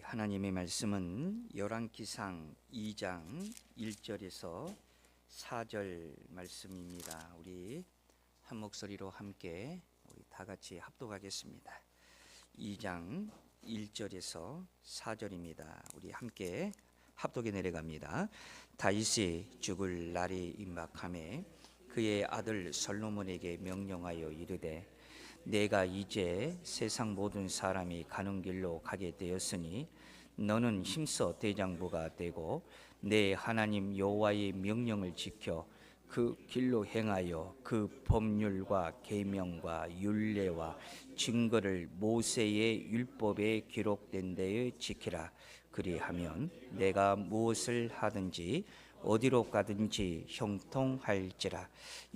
하나님의 말씀은 열왕기상 2장 1절에서 4절 말씀입니다. 우리 한 목소리로 함께 우리 다 같이 합독하겠습니다. 2장 1절에서 4절입니다. 우리 함께 합독에 내려갑니다. 다윗이 죽을 날이 임박하매 그의 아들 솔로몬에게 명령하여 이르되 내가 이제 세상 모든 사람이 가는 길로 가게 되었으니 너는 힘써 대장부가 되고 내 하나님 여호와의 명령을 지켜 그 길로 행하여 그 법률과 계명과 율례와 증거를 모세의 율법에 기록된 데에 지키라. 그리하면 내가 무엇을 하든지 어디로 가든지 형통할지라.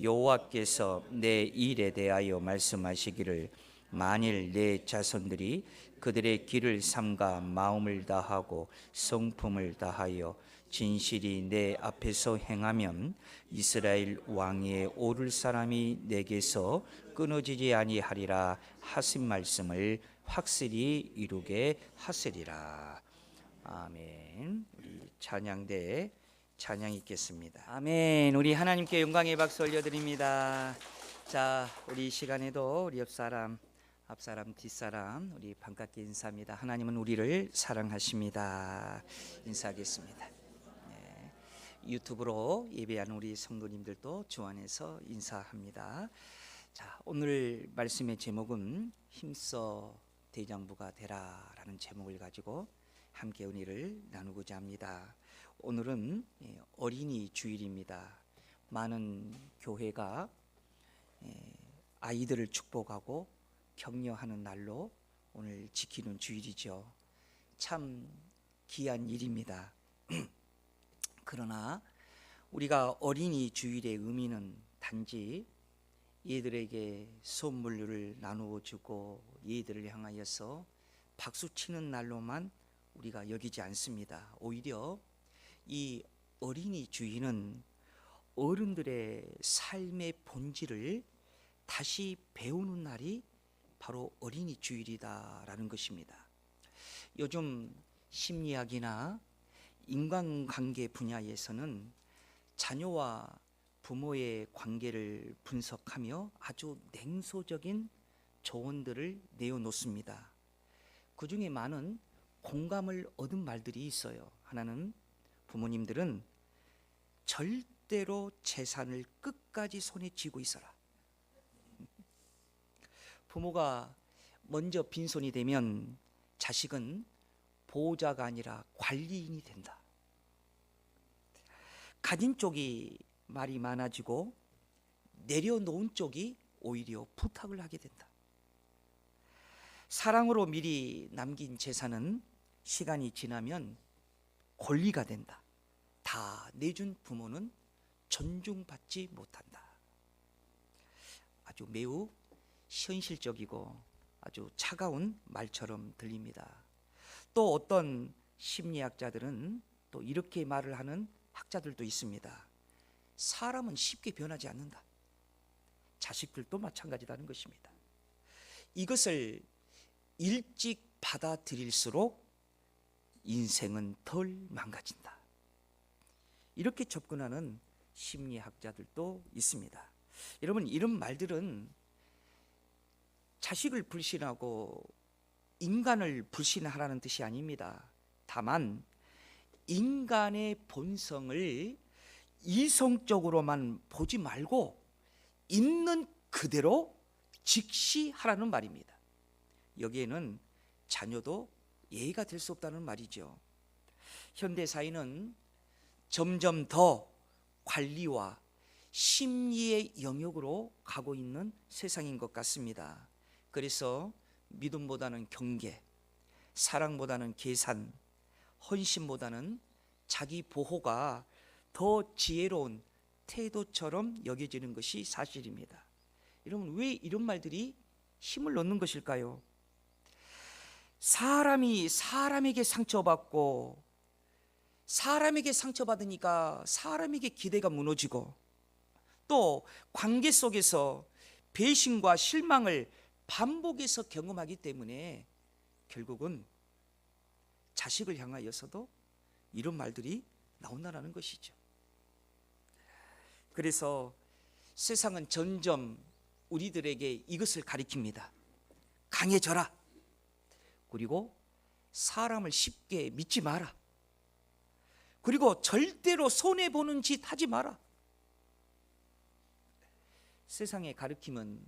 여호와께서 내 일에 대하여 말씀하시기를 만일 내 자손들이 그들의 길을 삼가 마음을 다하고 성품을 다하여 진실이 내 앞에서 행하면 이스라엘 왕위에 오를 사람이 내게서 끊어지지 아니하리라 하신 말씀을 확실히 이루게 하시리라. 아멘. 우리 찬양대에 찬양 있겠습니다. 아멘. 우리 하나님께 영광의 박수 올려드립니다. 자, 우리 이 시간에도 우리 옆사람, 앞사람, 뒷사람 우리 반갑게 인사합니다. 하나님은 우리를 사랑하십니다. 인사하겠습니다. 네. 유튜브로 예배하는 우리 성도님들도 주 안에서 인사합니다. 자, 오늘 말씀의 제목은 힘써 대장부가 되라라는 제목을 가지고 함께 은혜를 나누고자 합니다. 오늘은 어린이 주일입니다. 많은 교회가 아이들을 축복하고 격려하는 날로 오늘 지키는 주일이죠. 참 귀한 일입니다. 그러나 우리가 어린이 주일의 의미는 단지 얘들에게 선물을 나누어 주고 얘들을 향하여서 박수 치는 날로만 우리가 여기지 않습니다. 오히려 이 어린이 주일은 어른들의 삶의 본질을 다시 배우는 날이 바로 어린이 주일이다라는 것입니다. 요즘 심리학이나 인간관계 분야에서는 자녀와 부모의 관계를 분석하며 아주 냉소적인 조언들을 내어놓습니다. 그 중에 많은 공감을 얻은 말들이 있어요. 하나는 부모님들은 절대로 재산을 끝까지 손에 쥐고 있어라. 부모가 먼저 빈손이 되면 자식은 보호자가 아니라 관리인이 된다. 가진 쪽이 말이 많아지고 내려놓은 쪽이 오히려 부탁을 하게 된다. 사랑으로 미리 남긴 재산은 시간이 지나면 권리가 된다. 다 내준 부모는 존중받지 못한다. 아주 매우 현실적이고 아주 차가운 말처럼 들립니다. 또 어떤 심리학자들은 또 이렇게 말을 하는 학자들도 있습니다. 사람은 쉽게 변하지 않는다. 자식들도 마찬가지라는 것입니다. 이것을 일찍 받아들일수록 인생은 덜 망가진다. 이렇게 접근하는 심리학자들도 있습니다. 여러분, 이런 말들은 자식을 불신하고 인간을 불신하라는 뜻이 아닙니다. 다만 인간의 본성을 이성적으로만 보지 말고 있는 그대로 직시하라는 말입니다. 여기에는 자녀도 예의가 될 수 없다는 말이죠. 현대 사회는 점점 더 관리와 심리의 영역으로 가고 있는 세상인 것 같습니다. 그래서 믿음보다는 경계, 사랑보다는 계산, 헌신보다는 자기 보호가 더 지혜로운 태도처럼 여겨지는 것이 사실입니다. 여러분, 왜 이런 말들이 힘을 얻는 것일까요? 사람이 사람에게 상처받고 사람에게 상처받으니까 사람에게 기대가 무너지고 또 관계 속에서 배신과 실망을 반복해서 경험하기 때문에 결국은 자식을 향하여서도 이런 말들이 나온다는 것이죠. 그래서 세상은 점점 우리들에게 이것을 가리킵니다. 강해져라. 그리고 사람을 쉽게 믿지 마라. 그리고 절대로 손해보는 짓 하지 마라. 세상의 가르침은,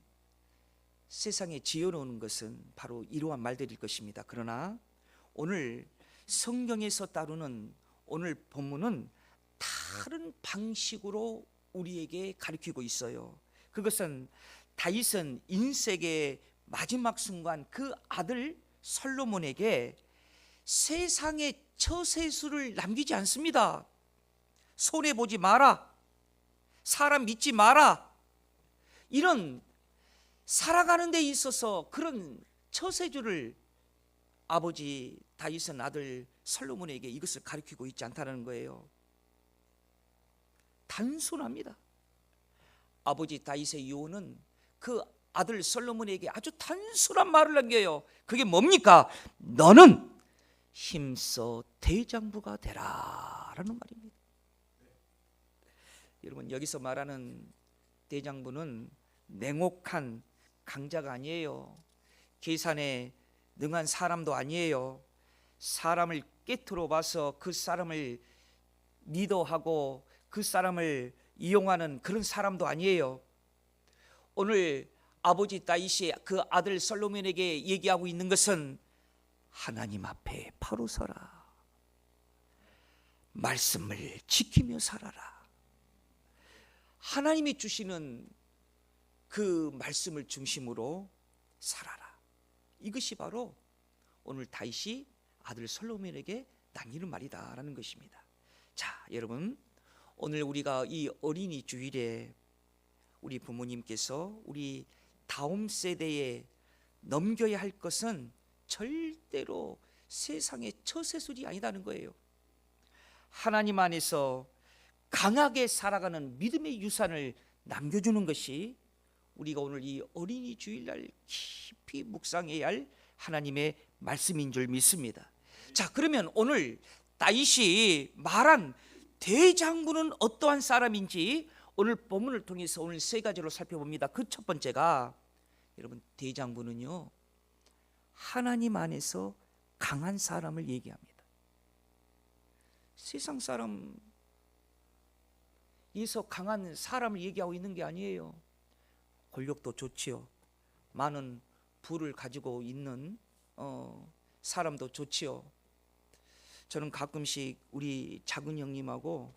세상에 지어놓는 것은 바로 이러한 말들일 것입니다. 그러나 오늘 성경에서 다루는 오늘 본문은 다른 방식으로 우리에게 가르치고 있어요. 그것은 다윗은 인생의 마지막 순간 그 아들 솔로몬에게 세상의 처세술을 남기지 않습니다. 손해보지 마라, 사람 믿지 마라, 이런 살아가는 데 있어서 그런 처세술을 아버지 다윗은 아들 솔로몬에게 이것을 가르치고 있지 않다는 거예요. 단순합니다. 아버지 다윗의 유언은 그 아들 솔로몬에게 아주 단순한 말을 남겨요. 그게 뭡니까? 너는 힘써 대장부가 되라 라는 말입니다. 여러분, 여기서 말하는 대장부는 냉혹한 강자가 아니에요. 계산에 능한 사람도 아니에요. 사람을 꿰뚫어 봐서 그 사람을 리더하고 그 사람을 이용하는 그런 사람도 아니에요. 오늘 아버지 다윗이 그 아들 솔로몬에게 얘기하고 있는 것은 하나님 앞에 바로 서라, 말씀을 지키며 살아라, 하나님이 주시는 그 말씀을 중심으로 살아라. 이것이 바로 오늘 다윗이 아들 솔로몬에게 남기는 말이다라는 것입니다. 자, 여러분, 오늘 우리가 이 어린이 주일에 우리 부모님께서 우리 다음 세대에 넘겨야 할 것은 절대로 세상의 처세술이 아니다는 거예요. 하나님 안에서 강하게 살아가는 믿음의 유산을 남겨주는 것이 우리가 오늘 이 어린이 주일날 깊이 묵상해야 할 하나님의 말씀인 줄 믿습니다. 자, 그러면 오늘 다윗이 말한 대장부는 어떠한 사람인지 오늘 본문을 통해서 오늘 세 가지로 살펴봅니다. 그 첫 번째가, 여러분, 대장부는요, 하나님 안에서 강한 사람을 얘기합니다. 세상 사람에서 강한 사람을 얘기하고 있는 게 아니에요. 권력도 좋지요, 많은 부를 가지고 있는 사람도 좋지요. 저는 가끔씩 우리 작은 형님하고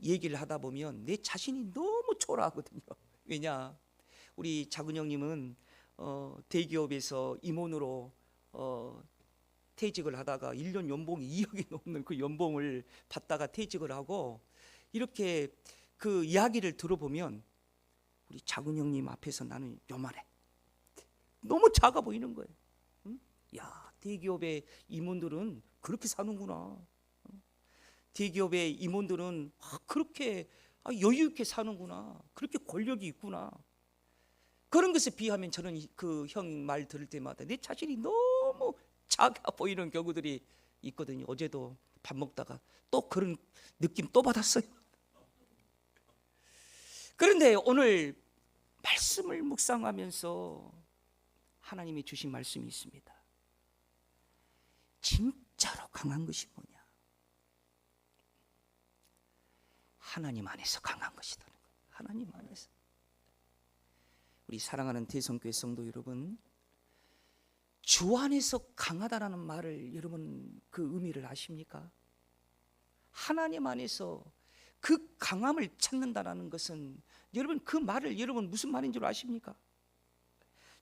얘기를 하다 보면 내 자신이 너무 초라하거든요. 왜냐, 우리 작은 형님은 대기업에서 임원으로 퇴직을 하다가 1년 연봉이 2억이 넘는 그 연봉을 받다가 퇴직을 하고, 이렇게 그 이야기를 들어보면 우리 작은 형님 앞에서 나는 요만해, 너무 작아 보이는 거예요. 응? 야, 대기업의 임원들은 그렇게 사는구나. 대기업의 임원들은 그렇게 여유 있게 사는구나. 그렇게 권력이 있구나. 그런 것에 비하면 저는 그 형 말 들을 때마다 내 자신이 너무 작아 보이는 경우들이 있거든요. 어제도 밥 먹다가 또 그런 느낌 또 받았어요. 그런데 오늘 말씀을 묵상하면서 하나님이 주신 말씀이 있습니다. 진짜로 강한 것이 뭐냐? 하나님 안에서 강한 것이라는 거예요. 하나님 안에서. 우리 사랑하는 대성교회 성도 여러분, 주 안에서 강하다라는 말을 여러분 그 의미를 아십니까? 하나님 안에서 그 강함을 찾는다라는 것은 여러분 그 말을 여러분 무슨 말인 줄 아십니까?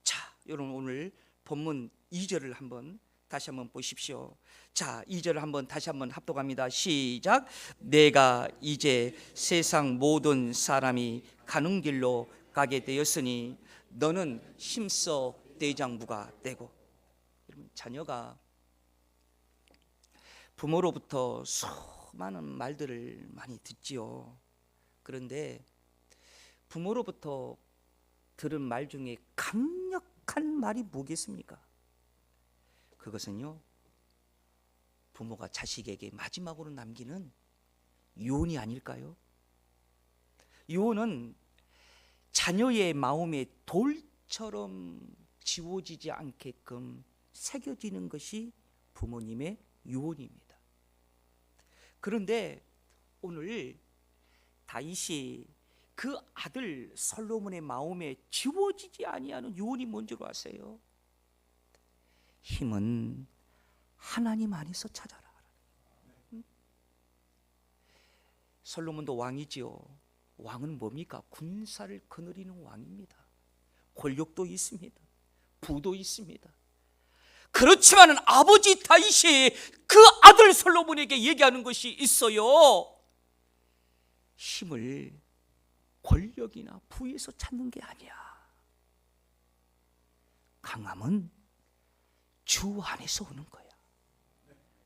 자, 여러분 오늘 본문 2절을 한번 다시 한번 보십시오. 자, 2절을 한번 다시 한번 합독합니다. 시작. 내가 이제 세상 모든 사람이 가는 길로 가게 되었으니 너는 힘써 대장부가 되고. 여러분, 자녀가 부모로부터 수많은 말들을 많이 듣지요. 그런데 부모로부터 들은 말 중에 강력한 말이 뭐겠습니까? 그것은요, 부모가 자식에게 마지막으로 남기는 유언이 아닐까요? 유언은 자녀의 마음에 돌처럼 지워지지 않게끔 새겨지는 것이 부모님의 유언입니다. 그런데 오늘 다윗이 그 아들 솔로몬의 마음에 지워지지 아니하는 유언이 뭔 줄 아세요? 힘은 하나님 안에서 찾아라. 솔로몬도 왕이지요. 왕은 뭡니까? 군사를 거느리는 왕입니다. 권력도 있습니다. 부도 있습니다. 그렇지만 아버지 다윗이 그 아들 솔로몬에게 얘기하는 것이 있어요. 힘을 권력이나 부에서 찾는 게 아니야. 강함은 주 안에서 오는 거야.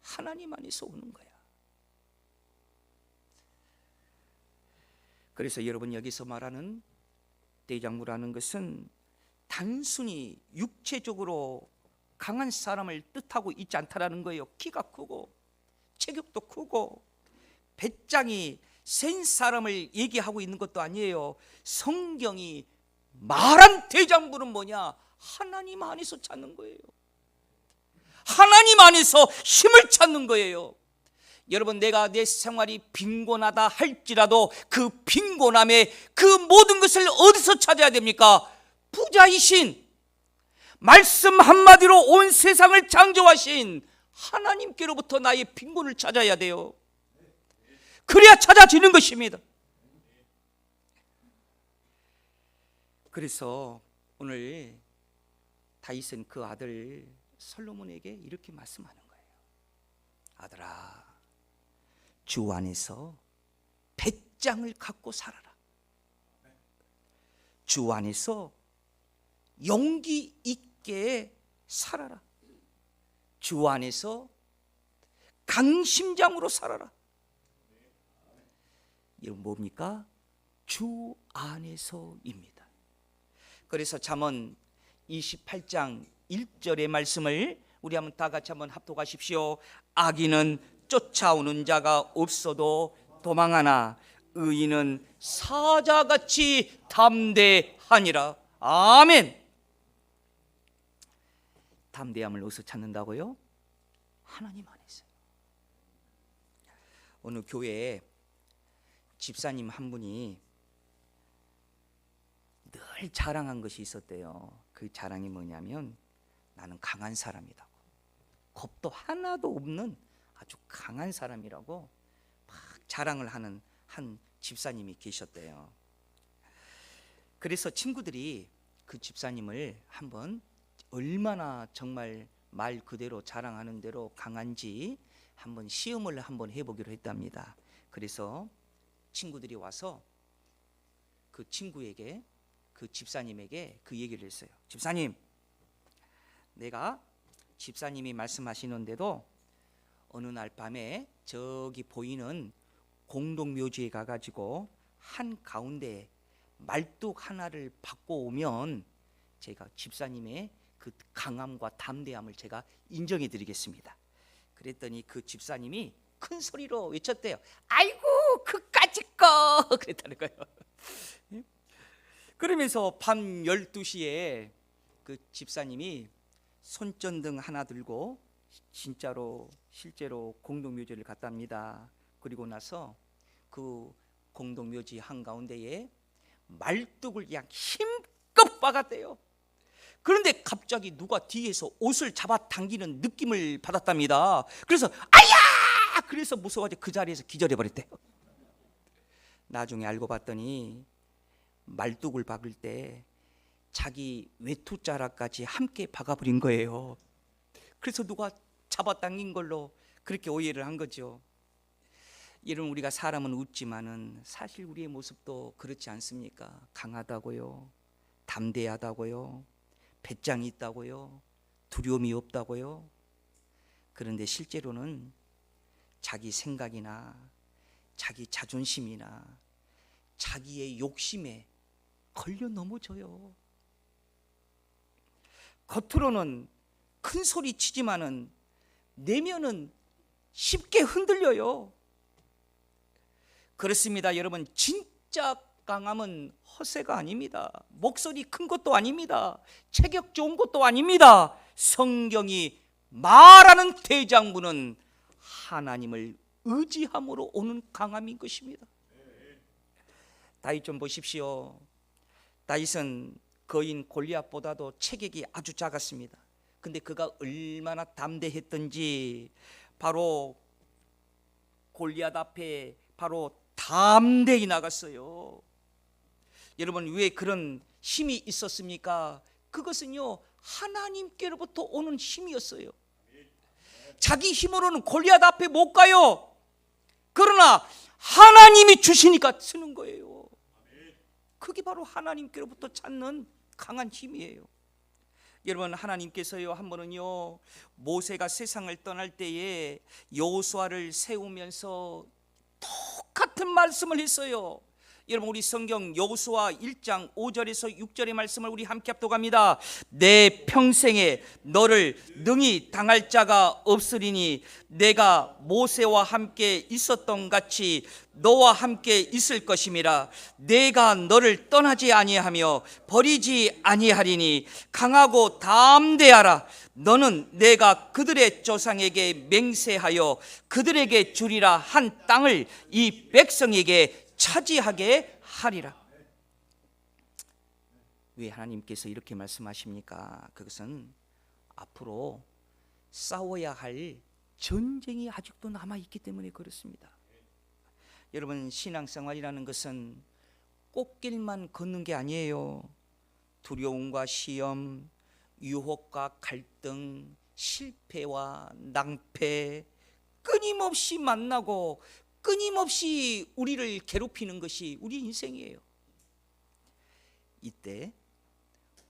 하나님 안에서 오는 거야. 그래서 여러분, 여기서 말하는 대장부라는 것은 단순히 육체적으로 강한 사람을 뜻하고 있지 않다라는 거예요. 키가 크고 체격도 크고 배짱이 센 사람을 얘기하고 있는 것도 아니에요. 성경이 말한 대장부는 뭐냐? 하나님 안에서 찾는 거예요. 하나님 안에서 힘을 찾는 거예요. 여러분, 내가 내 생활이 빈곤하다 할지라도 그 빈곤함에 그 모든 것을 어디서 찾아야 됩니까? 부자이신, 말씀 한마디로 온 세상을 창조하신 하나님께로부터 나의 빈곤을 찾아야 돼요. 그래야 찾아지는 것입니다. 그래서 오늘 다윗은 그 아들 솔로몬에게 이렇게 말씀하는 거예요. 아들아, 주 안에서 배짱을 갖고 살아라. 주 안에서 용기 있게 살아라. 주 안에서 강심장으로 살아라. 이건 뭡니까? 주 안에서입니다. 그래서 잠언 28장 1절의 말씀을 우리 한번 다 같이 한번 합독하십시오. 악인은 쫓아오는 자가 없어도 도망하나 의인은 사자같이 담대하니라. 아멘. 담대함을 어디서 찾는다고요? 하나님 안에서. 어느 교회에 집사님 한 분이 늘 자랑한 것이 있었대요. 그 자랑이 뭐냐면 나는 강한 사람이라고, 겁도 하나도 없는 아주 강한 사람이라고 막 자랑을 하는 한 집사님이 계셨대요. 그래서 친구들이 그 집사님을 한번 얼마나 정말 말 그대로 자랑하는 대로 강한지 한번 시험을 한번 해보기로 했답니다. 그래서 친구들이 와서 그 친구에게, 그 집사님에게 그 얘기를 했어요. 집사님, 내가 집사님이 말씀하시는데도 어느 날 밤에 저기 보이는 공동묘지에 가가지고 한 가운데 말뚝 하나를 받고 오면 제가 집사님의 그 강함과 담대함을 제가 인정해 드리겠습니다. 그랬더니 그 집사님이 큰 소리로 외쳤대요. 아이고 그까짓 거 그랬다는 거예요. 그러면서 밤 12시에 그 집사님이 손전등 하나 들고 실제로 공동묘지를 갔답니다. 그리고 나서 그 공동묘지 한가운데에 말뚝을 그냥 힘껏 박았대요. 그런데 갑자기 누가 뒤에서 옷을 잡아당기는 느낌을 받았답니다. 그래서 아야! 그래서 무서워가지고 그 자리에서 기절해버렸대요. 나중에 알고 봤더니 말뚝을 박을 때 자기 외투자락까지 함께 박아버린 거예요. 그래서 누가 잡아당긴 걸로 그렇게 오해를 한 거죠. 이런 우리가 사람은 웃지만은 사실 우리의 모습도 그렇지 않습니까? 강하다고요, 담대하다고요, 배짱이 있다고요, 두려움이 없다고요. 그런데 실제로는 자기 생각이나 자기 자존심이나 자기의 욕심에 걸려 넘어져요. 겉으로는 큰 소리 치지만은 내면은 쉽게 흔들려요. 그렇습니다. 여러분, 진짜 강함은 허세가 아닙니다. 목소리 큰 것도 아닙니다. 체격 좋은 것도 아닙니다. 성경이 말하는 대장부는 하나님을 의지함으로 오는 강함인 것입니다. 다윗 좀 보십시오. 다윗은 거인 골리앗보다도 체격이 아주 작았습니다. 근데 그가 얼마나 담대했던지 바로 골리앗 앞에 바로 담대히 나갔어요. 여러분, 왜 그런 힘이 있었습니까? 그것은요, 하나님께로부터 오는 힘이었어요. 자기 힘으로는 골리앗 앞에 못 가요. 그러나 하나님이 주시니까 쓰는 거예요. 그게 바로 하나님께로부터 찾는 강한 힘이에요. 여러분, 하나님께서요, 한 번은요, 모세가 세상을 떠날 때에 여호수아를 세우면서 똑같은 말씀을 했어요. 여러분, 우리 성경 여호수아 1장 5절에서 6절의 말씀을 우리 함께 합독합니다. 내 평생에 너를 능히 당할 자가 없으리니 내가 모세와 함께 있었던 같이 너와 함께 있을 것임이라. 내가 너를 떠나지 아니하며 버리지 아니하리니 강하고 담대하라. 너는 내가 그들의 조상에게 맹세하여 그들에게 주리라 한 땅을 이 백성에게 차지하게 하리라. 왜 하나님께서 이렇게 말씀하십니까? 그것은 앞으로 싸워야 할 전쟁이 아직도 남아있기 때문에 그렇습니다. 여러분, 신앙생활이라는 것은 꽃길만 걷는 게 아니에요. 두려움과 시험, 유혹과 갈등, 실패와 낭패 끊임없이 만나고 끊임없이 우리를 괴롭히는 것이 우리 인생이에요. 이때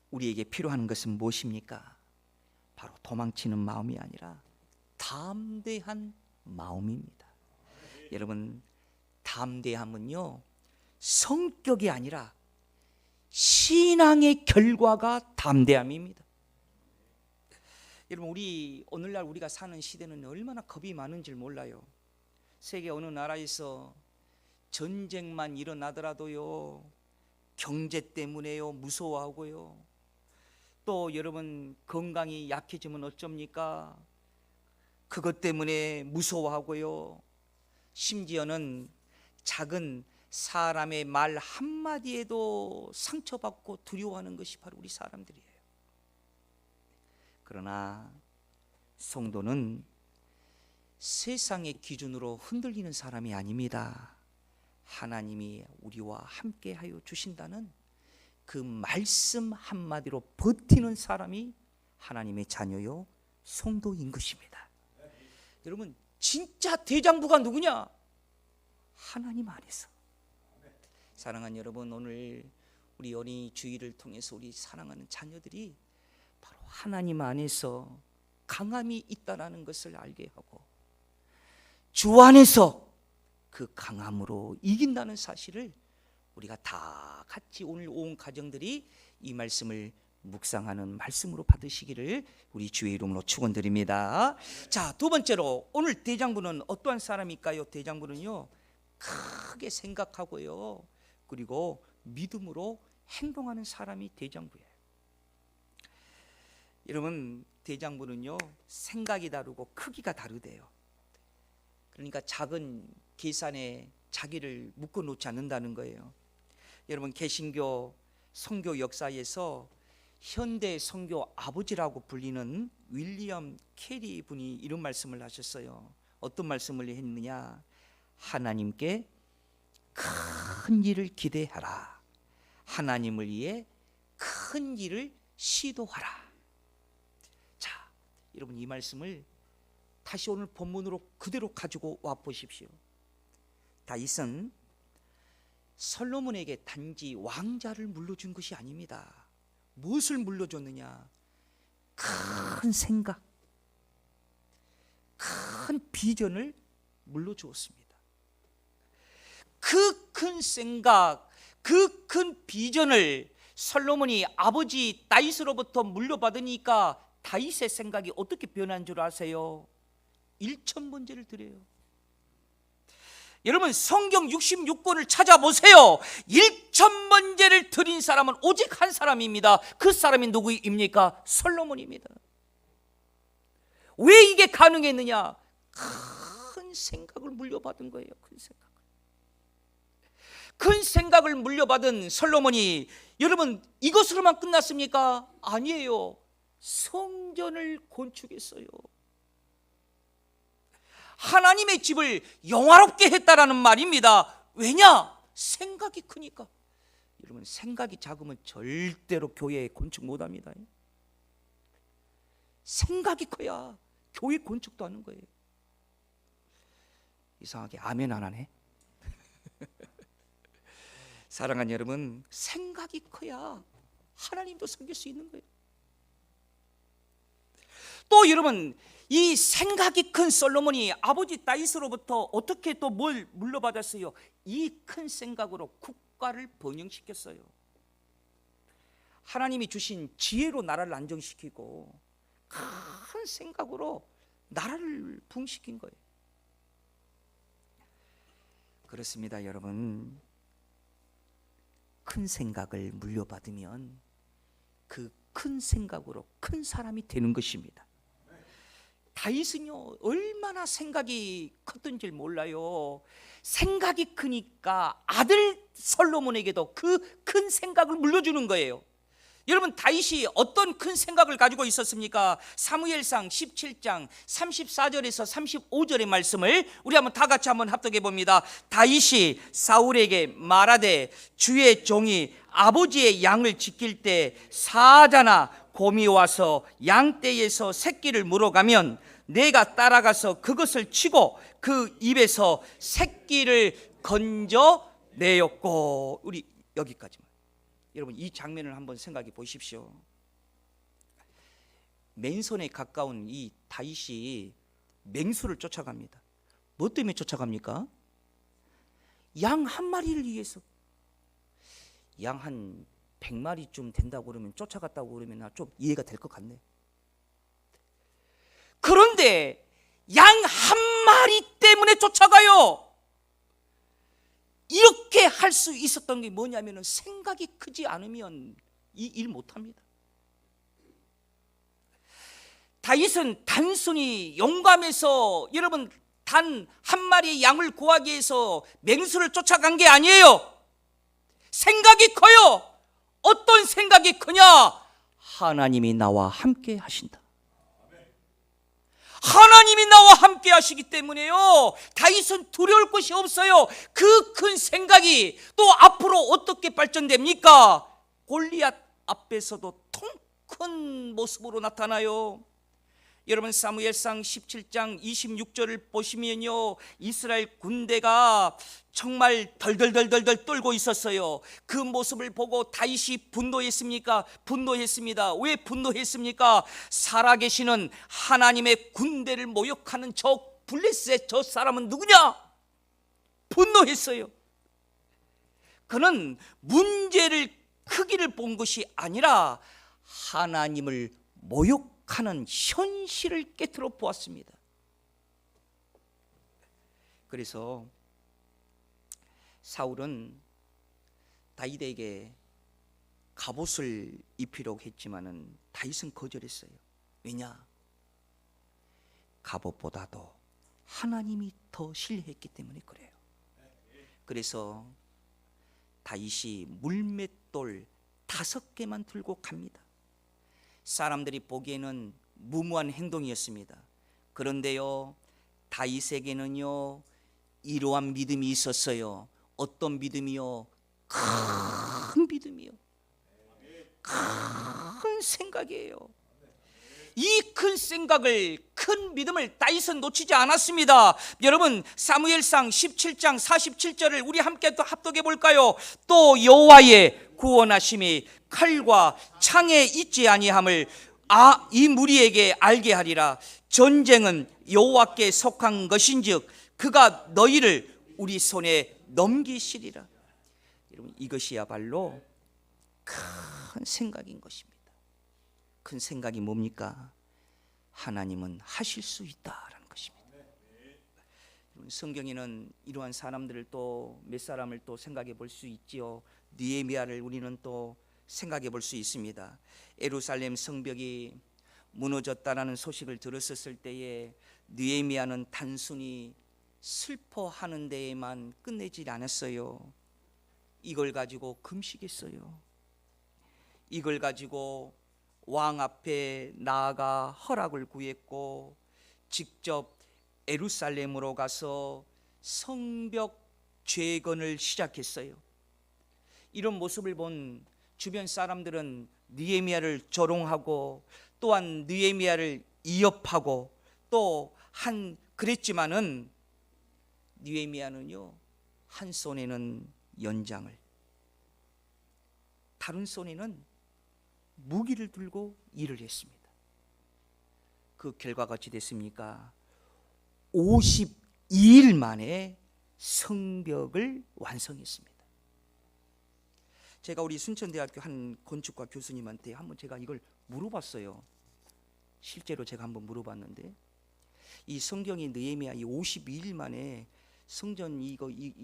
우리에게 필요한 것은 무엇입니까? 바로 도망치는 마음이 아니라 담대한 마음입니다. 여러분, 담대함은요, 성격이 아니라 신앙의 결과가 담대함입니다. 여러분, 오늘날 우리가 사는 시대는 얼마나 겁이 많은지 몰라요. 세계 어느 나라에서 전쟁만 일어나더라도요, 경제 때문에요, 무서워하고요. 또 여러분, 건강이 약해지면 어쩝니까? 그것 때문에 무서워하고요. 심지어는 작은 사람의 말 한마디에도 상처받고 두려워하는 것이 바로 우리 사람들이에요. 그러나 성도는 세상의 기준으로 흔들리는 사람이 아닙니다. 하나님이 우리와 함께하여 주신다는 그 말씀 한마디로 버티는 사람이 하나님의 자녀요, 성도인 것입니다. 여러분, 진짜 대장부가 누구냐? 하나님 안에서. 사랑하는 여러분, 오늘 우리 어린이 주일을 통해서 우리 사랑하는 자녀들이 바로 하나님 안에서 강함이 있다는 것을 알게 하고 주 안에서 그 강함으로 이긴다는 사실을 우리가 다 같이 오늘 온 가정들이 이 말씀을 묵상하는 말씀으로 받으시기를 우리 주의 이름으로 축원드립니다. 자, 두 번째로 오늘 대장부는 어떠한 사람일까요? 대장부는요, 크게 생각하고요, 그리고 믿음으로 행동하는 사람이 대장부예요. 여러분, 대장부는요, 생각이 다르고 크기가 다르대요. 그러니까 작은 계산에 자기를 묶어놓지 않는다는 거예요. 여러분, 개신교 선교 역사에서 현대 선교 아버지라고 불리는 윌리엄 캐리 분이 이런 말씀을 하셨어요. 어떤 말씀을 했느냐? 하나님께 큰 일을 기대하라. 하나님을 위해 큰 일을 시도하라. 자, 여러분, 이 말씀을 다시 오늘 본문으로 그대로 가지고 와 보십시오. 다윗은 솔로몬에게 단지 왕자를 물려준 것이 아닙니다. 무엇을 물려줬느냐? 큰 생각, 큰 비전을 물려주었습니다. 그 큰 생각, 그 큰 비전을 솔로몬이 아버지 다윗으로부터 물려받으니까 다윗의 생각이 어떻게 변한 줄 아세요? 1,000번제를 드려요. 여러분 성경 66권을 찾아보세요. 1,000번제를 드린 사람은 오직 한 사람입니다. 그 사람이 누구입니까? 솔로몬입니다. 왜 이게 가능했느냐? 큰 생각을 물려받은 거예요. 큰 생각을 물려받은 솔로몬이, 여러분 이것으로만 끝났습니까? 아니에요. 성전을 건축했어요. 하나님의 집을 영화롭게 했다라는 말입니다. 왜냐? 생각이 크니까. 여러분 생각이 작으면 절대로 교회 건축 못합니다. 생각이 커야 교회 건축도 하는 거예요. 이상하게 아멘 안 하네. 사랑하는 여러분, 생각이 커야 하나님도 섬길 수 있는 거예요. 또 여러분, 이 생각이 큰 솔로몬이 아버지 다윗으로부터 어떻게 또 뭘 물려받았어요? 이 큰 생각으로 국가를 번영시켰어요. 하나님이 주신 지혜로 나라를 안정시키고 큰 생각으로 나라를 부흥시킨 거예요. 그렇습니다, 여러분. 큰 생각을 물려받으면 그 큰 생각으로 큰 사람이 되는 것입니다. 다윗은요 얼마나 생각이 컸던지 몰라요. 생각이 크니까 아들 솔로몬에게도 그 큰 생각을 물려주는 거예요. 여러분 다윗이 어떤 큰 생각을 가지고 있었습니까? 사무엘상 17장 34절에서 35절의 말씀을 우리 한번 다 같이 한번 합독해 봅니다. 다윗이 사울에게 말하되 주의 종이 아버지의 양을 지킬 때 사자나 곰이 와서 양떼에서 새끼를 물어가면 내가 따라가서 그것을 치고 그 입에서 새끼를 건져내었고. 우리 여기까지만. 여러분 이 장면을 한번 생각해 보십시오. 맨손에 가까운 이 다윗이 맹수를 쫓아갑니다. 뭐 때문에 쫓아갑니까? 양 한 마리를 위해서. 양 한 100마리쯤 된다고 그러면, 쫓아갔다고 그러면 좀 이해가 될 것 같네. 그런데 양 한 마리 때문에 쫓아가요. 이렇게 할 수 있었던 게 뭐냐면 생각이 크지 않으면 이 일 못합니다. 다윗은 단순히 용감해서 여러분 단 한 마리의 양을 구하기 위해서 맹수를 쫓아간 게 아니에요. 생각이 커요. 어떤 생각이 크냐? 하나님이 나와 함께 하신다. 하나님이 나와 함께 하시기 때문에요 다윗은 두려울 것이 없어요. 그 큰 생각이 또 앞으로 어떻게 발전됩니까? 골리앗 앞에서도 통 큰 모습으로 나타나요. 여러분 사무엘상 17장 26절을 보시면요 이스라엘 군대가 정말 덜덜덜덜 떨고 있었어요. 그 모습을 보고 다윗이 분노했습니까? 분노했습니다. 왜 분노했습니까? 살아계시는 하나님의 군대를 모욕하는 저 블레셋 저 사람은 누구냐? 분노했어요. 그는 문제를 크기를 본 것이 아니라 하나님을 모욕하는 현실을 깨트려 보았습니다. 그래서 사울은 다윗에게 갑옷을 입히려고 했지만은 다윗은 거절했어요. 왜냐? 갑옷보다도 하나님이 더 신뢰했기 때문에 그래요. 그래서 다윗이 물맷돌 5개만 들고 갑니다. 사람들이 보기에는 무모한 행동이었습니다. 그런데요 다윗에게는요 이러한 믿음이 있었어요. 어떤 믿음이요? 큰 믿음이요. 큰 생각이에요. 이 큰 생각을, 큰 믿음을 다윗은 놓치지 않았습니다. 여러분 사무엘상 17장 47절을 우리 함께 또 합독해 볼까요? 또 여호와의 구원하심이 칼과 창에 있지 아니함을 이 무리에게 알게 하리라. 전쟁은 여호와께 속한 것인즉 그가 너희를 우리 손에 넘기시리라. 여러분 이것이야말로 큰 생각인 것입니다. 큰 생각이 뭡니까? 하나님은 하실 수 있다라는 것입니다. 성경에는 이러한 사람들을 또 몇 사람을 또 생각해 볼 수 있지요. 느헤미야를 우리는 또 생각해 볼 수 있습니다. 예루살렘 성벽이 무너졌다라는 소식을 들었을 때에 느헤미야는 단순히 슬퍼하는 데에만 끝내지 않았어요. 이걸 가지고 금식했어요. 이걸 가지고 왕 앞에 나아가 허락을 구했고 직접 예루살렘으로 가서 성벽 재건을 시작했어요. 이런 모습을 본 주변 사람들은 느헤미야를 조롱하고 또한 느헤미야를 이협하고 또 그랬지만은 느헤미야는요, 한 손에는 연장을, 다른 손에는 무기를 들고 일을 했습니다. 그 결과가 어찌 됐습니까? 52일 만에 성벽을 완성했습니다. 제가 우리 순천대학교 한 건축가 교수님한테 한번 제가 이걸 물어봤어요. 실제로 제가 한번 물어봤는데, 이 성경이 느헤미야 이 52일 만에 성전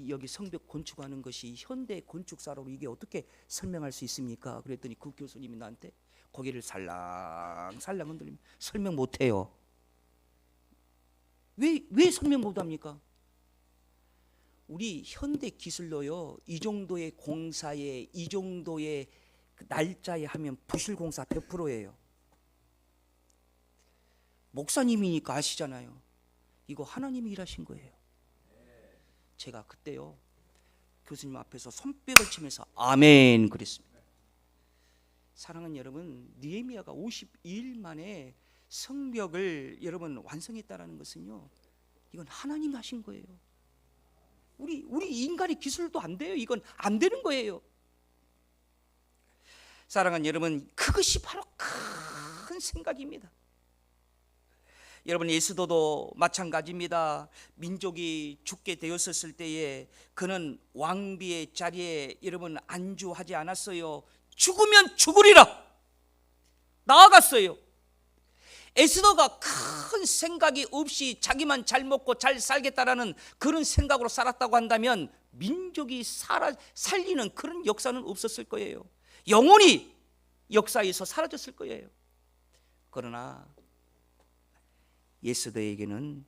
여기 성벽 건축하는 것이 현대 건축사로 이게 어떻게 설명할 수 있습니까? 그랬더니 그 교수님이 나한테 고개를 살랑살랑 흔들리면 설명 못해요. 왜 설명 못합니까? 우리 현대 기술로요, 이 정도의 공사에 이 정도의 날짜에 하면 부실공사 100%예요. 목사님이니까 아시잖아요. 이거 하나님이 일하신 거예요. 제가 그때요, 교수님 앞에서 손뼉을 치면서 아멘 그랬습니다. 사랑하는 여러분, 느헤미야가 52일 만에 성벽을 여러분 완성했다라는 것은요, 이건 하나님이 하신 거예요. 우리 인간의 기술도 안 돼요. 이건 안 되는 거예요. 사랑하는 여러분, 그것이 바로 큰 생각입니다. 여러분, 예수도도 마찬가지입니다. 민족이 죽게 되었을 때에 그는 왕비의 자리에 여러분 안주하지 않았어요. 죽으면 죽으리라 나아갔어요. 에스더가 큰 생각이 없이 자기만 잘 먹고 잘 살겠다라는 그런 생각으로 살았다고 한다면 민족이 살리는 그런 역사는 없었을 거예요. 영원히 역사에서 사라졌을 거예요. 그러나 에스더에게는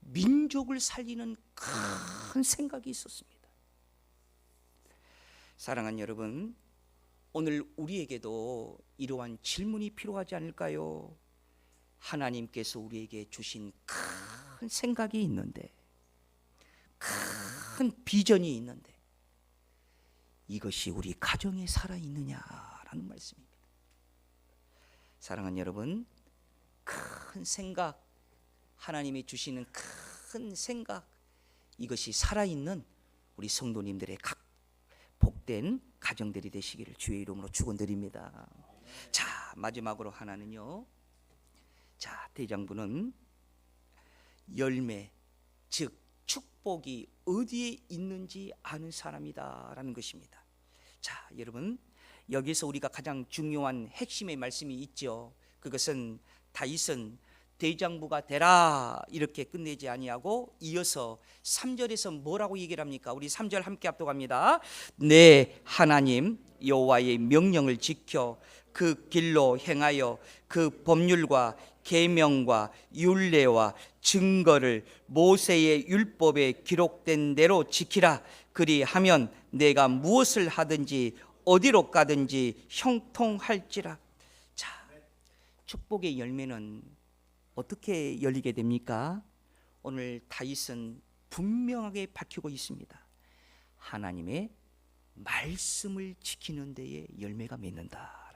민족을 살리는 큰 생각이 있었습니다. 사랑하는 여러분, 오늘 우리에게도 이러한 질문이 필요하지 않을까요? 하나님께서 우리에게 주신 큰 생각이 있는데, 큰 비전이 있는데 이것이 우리 가정에 살아있느냐라는 말씀입니다. 사랑하는 여러분, 큰 생각, 하나님이 주시는 큰 생각, 이것이 살아있는 우리 성도님들의 각 복된 가정들이 되시기를 주의 이름으로 축원드립니다. 자, 마지막으로 하나는요, 자, 대장부는 열매, 즉 축복이 어디에 있는지 아는 사람이다라는 것입니다. 자, 여러분, 여기서 우리가 가장 중요한 핵심의 말씀이 있죠. 그것은 다윗은 대장부가 되라 이렇게 끝내지 아니하고 이어서 3절에서 뭐라고 얘기를 합니까? 우리 3절 함께 합독합니다. 내 하나님 여호와의 명령을 지켜 그 길로 행하여 그 법률과 계명과 율례와 증거를 모세의 율법에 기록된 대로 지키라. 그리하면 내가 무엇을 하든지 어디로 가든지 형통할지라. 자, 축복의 열매는 어떻게 열리게 됩니까? 오늘 다윗은 분명하게 밝히고 있습니다. 하나님의 말씀을 지키는 데에 열매가 맺는다.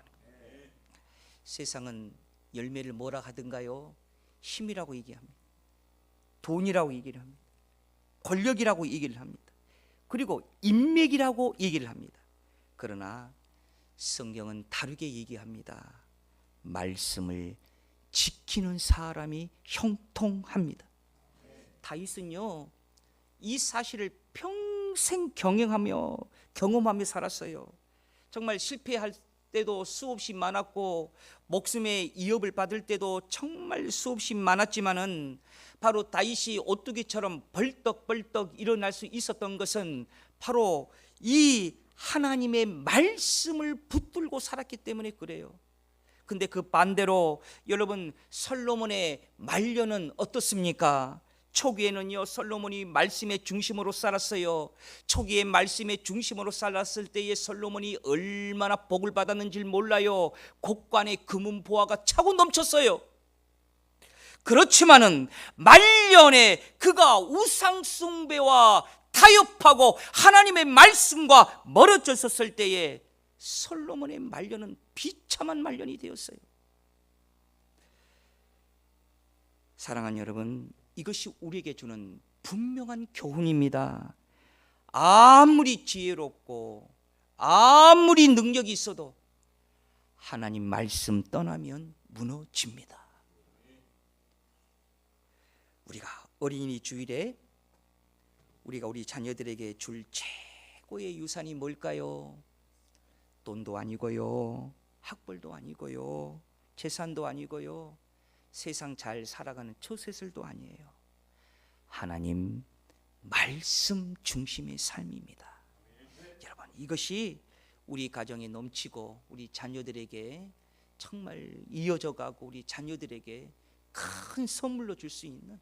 세상은 열매를 뭐라 하든가요? 힘이라고 얘기합니다. 돈이라고 얘기를 합니다. 권력이라고 얘기를 합니다. 그리고 인맥이라고 얘기를 합니다. 그러나 성경은 다르게 얘기합니다. 말씀을 지키는 사람이 형통합니다. 다윗은요, 이 사실을 평생 경험하며 살았어요. 정말 실패할 때도 수없이 많았고 목숨의 위협을 받을 때도 정말 수없이 많았지만은 바로 다윗이 오뚜기처럼 벌떡벌떡 일어날 수 있었던 것은 바로 이 하나님의 말씀을 붙들고 살았기 때문에 그래요. 근데 그 반대로 여러분, 솔로몬의 말년은 어떻습니까? 초기에는요, 솔로몬이 말씀의 중심으로 살았어요. 초기에 말씀의 중심으로 살았을 때에 솔로몬이 얼마나 복을 받았는지 몰라요. 곡관에 금은 보화가 차고 넘쳤어요. 그렇지만은 말년에 그가 우상 숭배와 타협하고 하나님의 말씀과 멀어졌을 때에 솔로몬의 말년은 비참한 말년이 되었어요. 사랑하는 여러분, 이것이 우리에게 주는 분명한 교훈입니다. 아무리 지혜롭고 아무리 능력이 있어도 하나님 말씀 떠나면 무너집니다. 우리가 어린이 주일에 우리가 우리 자녀들에게 줄 최고의 유산이 뭘까요? 돈도 아니고요, 학벌도 아니고요, 재산도 아니고요, 세상 잘 살아가는 처세술도 아니에요. 하나님 말씀 중심의 삶입니다. 여러분, 이것이 우리 가정에 넘치고 우리 자녀들에게 정말 이어져 가고 우리 자녀들에게 큰 선물로 줄 수 있는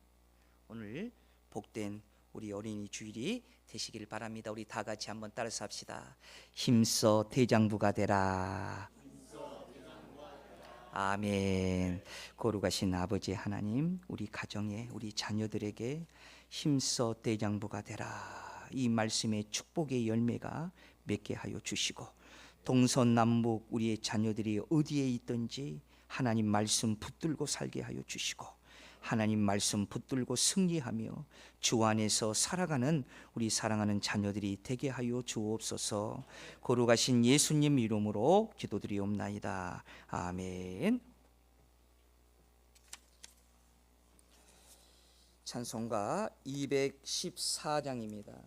오늘 복된 우리 어린이 주일이 되시길 바랍니다. 우리 다 같이 한번 따라서 합시다. 힘써 대장부가 되라. 아멘. 거룩하신 아버지 하나님, 우리 가정에 우리 자녀들에게 힘써 대장부가 되라, 이 말씀의 축복의 열매가 맺게 하여 주시고, 동서남북 우리의 자녀들이 어디에 있든지 하나님 말씀 붙들고 살게 하여 주시고, 하나님 말씀 붙들고 승리하며 주 안에서 살아가는 우리 사랑하는 자녀들이 되게 하여 주옵소서. 거룩하신 예수님 이름으로 기도드리옵나이다. 아멘. 찬송가 214장입니다.